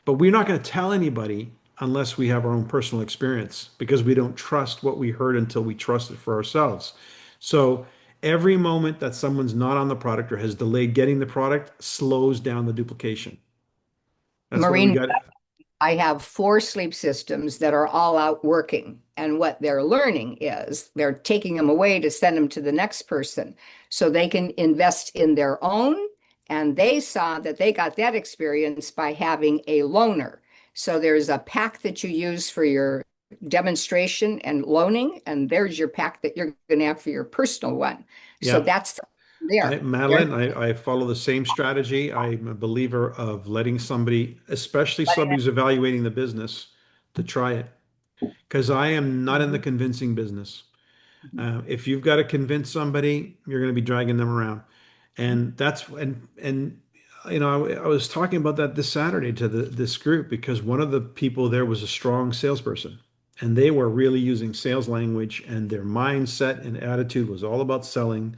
But we're not going to tell anybody unless we have our own personal experience because we don't trust what we heard until we trust it for ourselves. So every moment that someone's not on the product or has delayed getting the product slows down the duplication. That's why we Maureen, got it. I have 4 sleep systems that are all out working. And what they're learning is they're taking them away to send them to the next person so they can invest in their own. And they saw that they got that experience by having a loaner. So there's a pack that you use for your demonstration and loaning, and there's your pack that you're going to have for your personal one. So Yeah. that's there. Madeline, I follow the same strategy. I'm a believer of letting somebody, especially somebody who's evaluating the business, to try it. Because I am not in the convincing business. If you've got to convince somebody, you're going to be dragging them around. And that's and I was talking about that this Saturday to this group because one of the people there was a strong salesperson, and they were really using sales language, and their mindset and attitude was all about selling.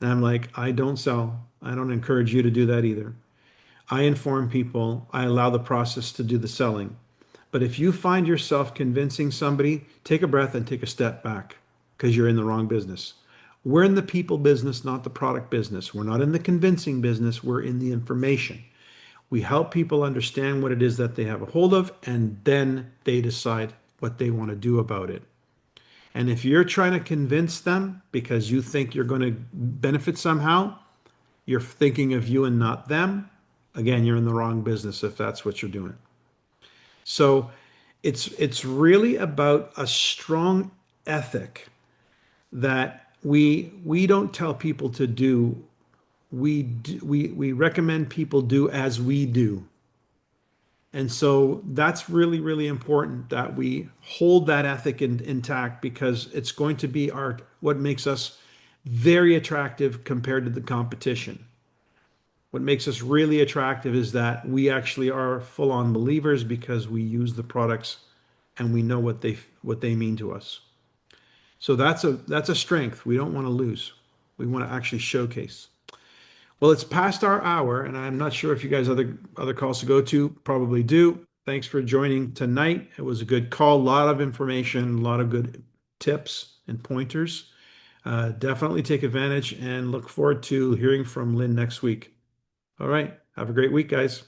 And I'm like, I don't sell. I don't encourage you to do that either. I inform people. I allow the process to do the selling. But if you find yourself convincing somebody, take a breath and take a step back because you're in the wrong business. We're in the people business, not the product business. We're not in the convincing business. We're in the information. We help people understand what it is that they have a hold of, and then they decide what they want to do about it. And if you're trying to convince them because you think you're going to benefit somehow, you're thinking of you and not them. Again, you're in the wrong business if that's what you're doing. So it's really about a strong ethic that we don't tell people to do. We recommend people do as we do. And so that's really, really important that we hold that ethic intact because it's going to be what makes us very attractive compared to the competition. What makes us really attractive is that we actually are full-on believers because we use the products and we know what they mean to us. So that's a strength we don't want to lose. We want to actually showcase. Well, it's past our hour, and I'm not sure if you guys other calls to go to. Probably do. Thanks for joining tonight. It was a good call, a lot of information, a lot of good tips and pointers. Definitely take advantage and look forward to hearing from Lynn next week. All right. Have a great week, guys.